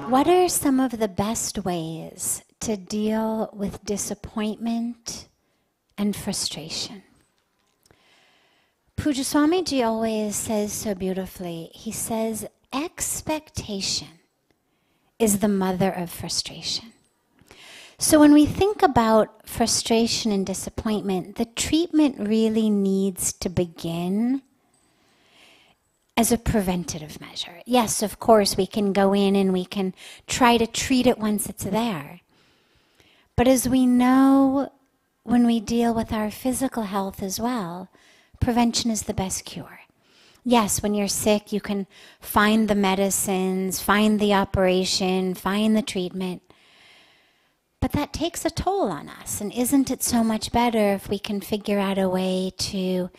What are some of the best ways to deal with disappointment and frustration? Pujya Swamiji always says so beautifully, he says, expectation is the mother of frustration. So when we think about frustration and disappointment, the treatment really needs to begin as a preventative measure. Yes, of course, we can go in and we can try to treat it once it's there. But as we know, when we deal with our physical health as well, prevention is the best cure. Yes, when you're sick, you can find the medicines, find the operation, find the treatment. But that takes a toll on us. And isn't it so much better if we can figure out a way to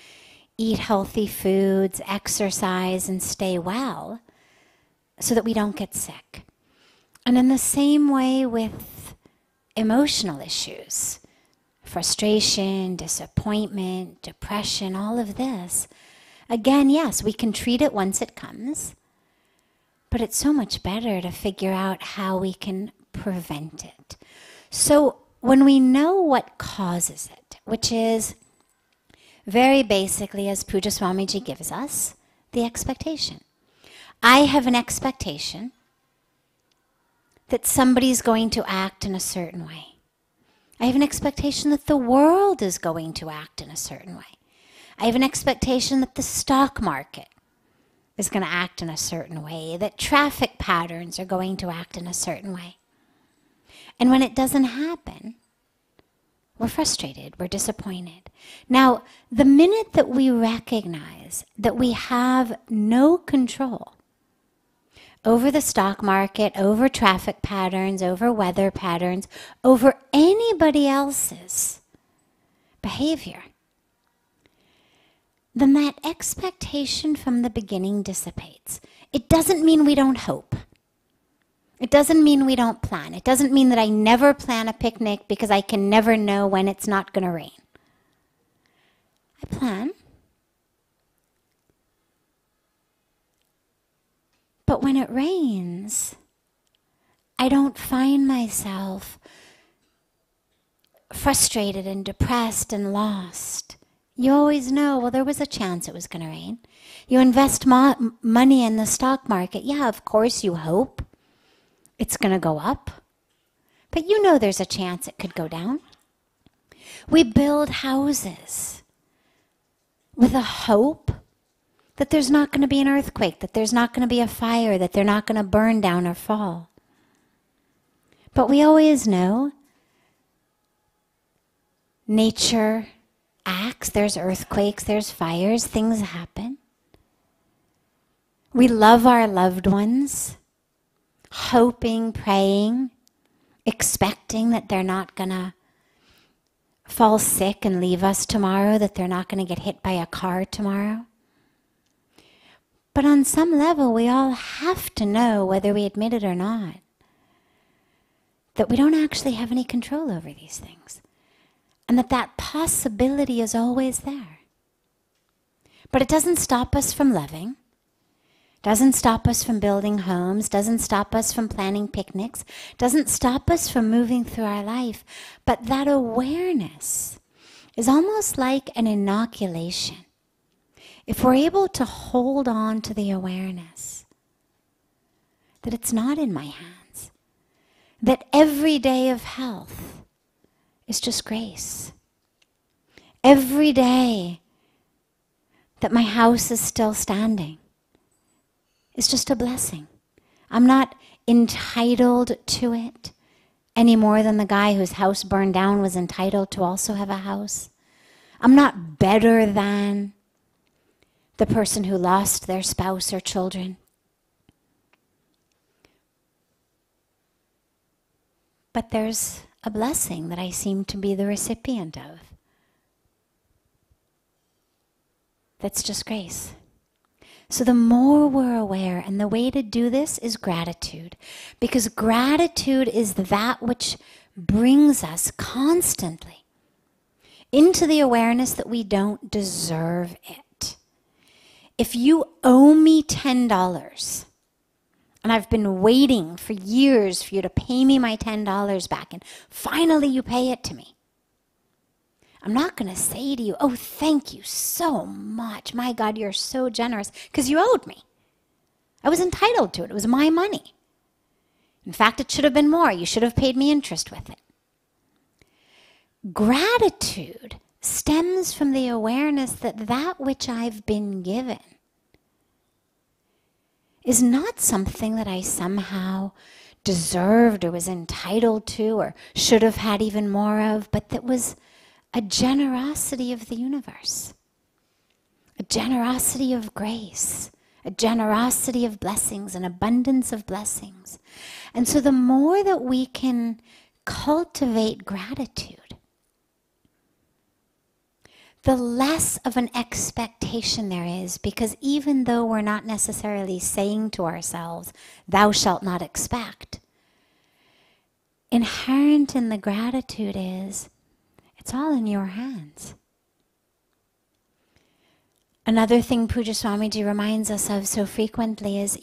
eat healthy foods, exercise, and stay well so that we don't get sick? And in the same way with emotional issues, frustration, disappointment, depression, all of this, again, yes, we can treat it once it comes, but it's so much better to figure out how we can prevent it. So when we know what causes it, which is very basically, as Pujya Swamiji gives us, the expectation. I have an expectation that somebody's going to act in a certain way. I have an expectation that the world is going to act in a certain way. I have an expectation that the stock market is going to act in a certain way, that traffic patterns are going to act in a certain way. And when it doesn't happen, we're frustrated, we're disappointed. Now, the minute that we recognize that we have no control over the stock market, over traffic patterns, over weather patterns, over anybody else's behavior, then that expectation from the beginning dissipates. It doesn't mean we don't hope. It doesn't mean we don't plan. It doesn't mean that I never plan a picnic because I can never know when it's not going to rain. I plan. But when it rains, I don't find myself frustrated and depressed and lost. You always know, well, there was a chance it was going to rain. You invest money in the stock market. Yeah, of course you hope it's going to go up. But you know there's a chance it could go down. We build houses with a hope that there's not going to be an earthquake, that there's not going to be a fire, that they're not going to burn down or fall. But we always know nature acts, there's earthquakes, there's fires, things happen. We love our loved ones, hoping, praying, expecting that they're not going to fall sick and leave us tomorrow, that they're not going to get hit by a car tomorrow. But on some level, we all have to know, whether we admit it or not, that we don't actually have any control over these things. And that possibility is always there. But it doesn't stop us from loving, doesn't stop us from building homes, doesn't stop us from planning picnics, doesn't stop us from moving through our life. But that awareness is almost like an inoculation. If we're able to hold on to the awareness that it's not in my hands, that every day of health is just grace. Every day that my house is still standing is just a blessing. I'm not entitled to it any more than the guy whose house burned down was entitled to also have a house. I'm not better than the person who lost their spouse or children. But there's a blessing that I seem to be the recipient of. That's just grace. So the more we're aware, and the way to do this is gratitude, because gratitude is that which brings us constantly into the awareness that we don't deserve it. If you owe me $10, And I've been waiting for years for you to pay me my $10 back, and finally you pay it to me. I'm not going to say to you, oh, thank you so much. My God, you're so generous, because you owed me. I was entitled to it. It was my money. In fact, it should have been more. You should have paid me interest with it. Gratitude stems from the awareness that that which I've been given is not something that I somehow deserved or was entitled to or should have had even more of, but that was a generosity of the universe, a generosity of grace, a generosity of blessings, an abundance of blessings. And so the more that we can cultivate gratitude, the less of an expectation there is, because even though we're not necessarily saying to ourselves, thou shalt not expect, inherent in the gratitude is, it's all in your hands. Another thing Pujya Swamiji reminds us of so frequently is,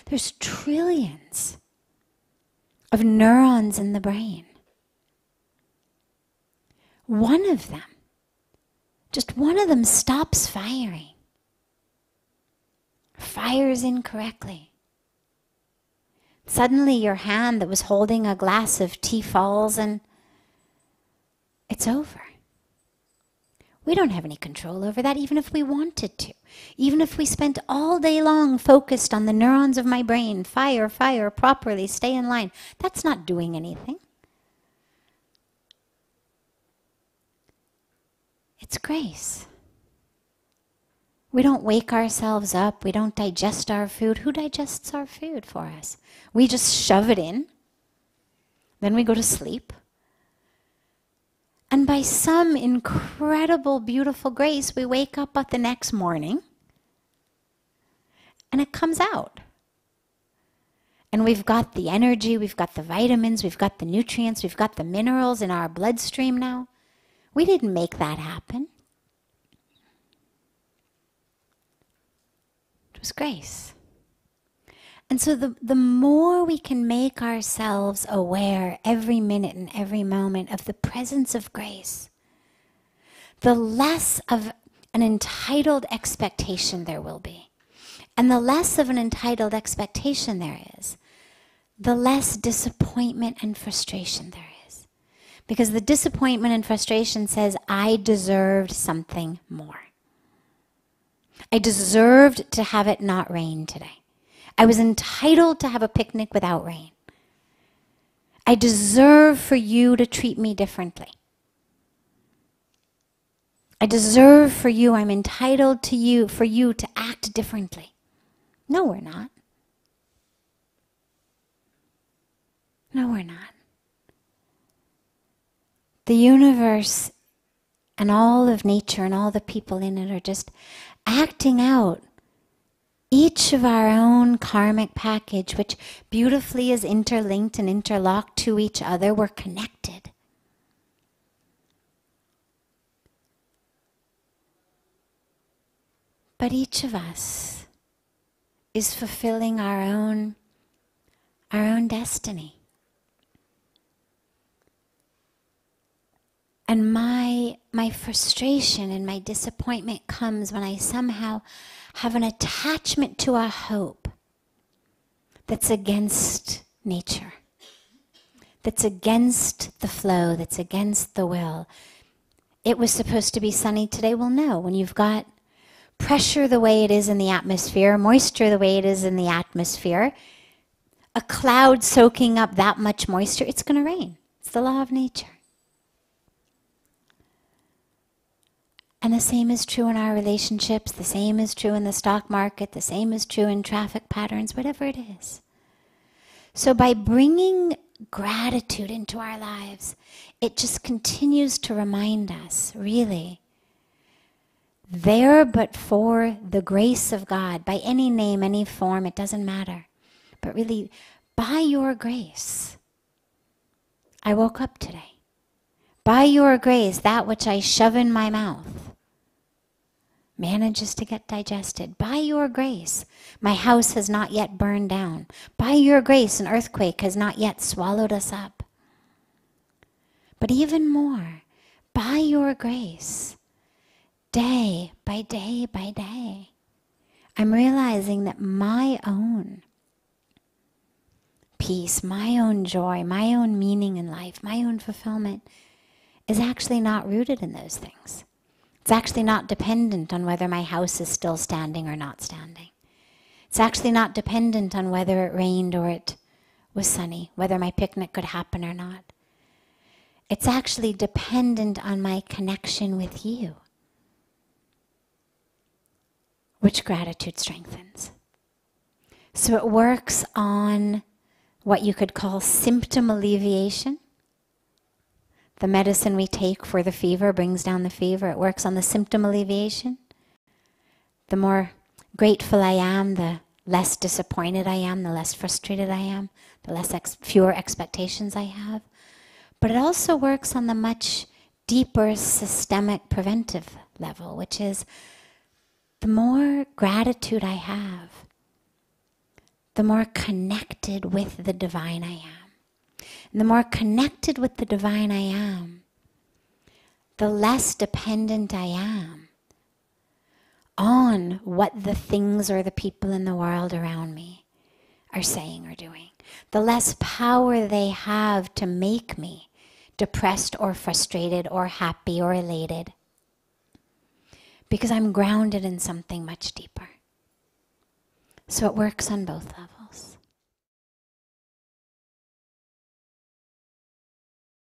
there's trillions of neurons in the brain. Just one of them stops firing, fires incorrectly. Suddenly your hand that was holding a glass of tea falls and it's over. We don't have any control over that, even if we wanted to. Even if we spent all day long focused on the neurons of my brain, fire properly, stay in line. That's not doing anything. It's grace. We don't wake ourselves up. We don't digest our food. Who digests our food for us? We just shove it in. Then we go to sleep. And by some incredible, beautiful grace, we wake up the next morning and it comes out. And we've got the energy, we've got the vitamins, we've got the nutrients, we've got the minerals in our bloodstream now. We didn't make that happen. It was grace. And so the more we can make ourselves aware every minute and every moment of the presence of grace, the less of an entitled expectation there will be. And the less of an entitled expectation there is, the less disappointment and frustration there is. Because the disappointment and frustration says, I deserved something more. I deserved to have it not rain today. I was entitled to have a picnic without rain. I deserve for you to treat me differently. I deserve for you, I'm entitled to you, for you to act differently. No, we're not. No, we're not. The universe and all of nature and all the people in it are just acting out each of our own karmic package, which beautifully is interlinked and interlocked to each other. We're connected. But each of us is fulfilling our own destiny. And my frustration and my disappointment comes when I somehow have an attachment to a hope that's against nature, that's against the flow, that's against the will. It was supposed to be sunny today. Well, no. When you've got pressure the way it is in the atmosphere, moisture the way it is in the atmosphere, a cloud soaking up that much moisture, it's going to rain. It's the law of nature. And the same is true in our relationships, the same is true in the stock market, the same is true in traffic patterns, whatever it is. So by bringing gratitude into our lives, it just continues to remind us, really, there but for the grace of God, by any name, any form, it doesn't matter. But really, by your grace, I woke up today. By your grace, that which I shove in my mouth manages to get digested. By your grace, my house has not yet burned down. By your grace, an earthquake has not yet swallowed us up. But even more, by your grace, day by day by day, I'm realizing that my own peace, my own joy, my own meaning in life, my own fulfillment is actually not rooted in those things. It's actually not dependent on whether my house is still standing or not standing. It's actually not dependent on whether it rained or it was sunny, whether my picnic could happen or not. It's actually dependent on my connection with you, which gratitude strengthens. So it works on what you could call symptom alleviation. The medicine we take for the fever brings down the fever. It works on the symptom alleviation. The more grateful I am, the less disappointed I am, the less frustrated I am, the fewer expectations I have. But it also works on the much deeper systemic preventive level, which is the more gratitude I have, the more connected with the divine I am. And the more connected with the divine I am, the less dependent I am on what the things or the people in the world around me are saying or doing. The less power they have to make me depressed or frustrated or happy or elated. Because I'm grounded in something much deeper. So it works on both levels.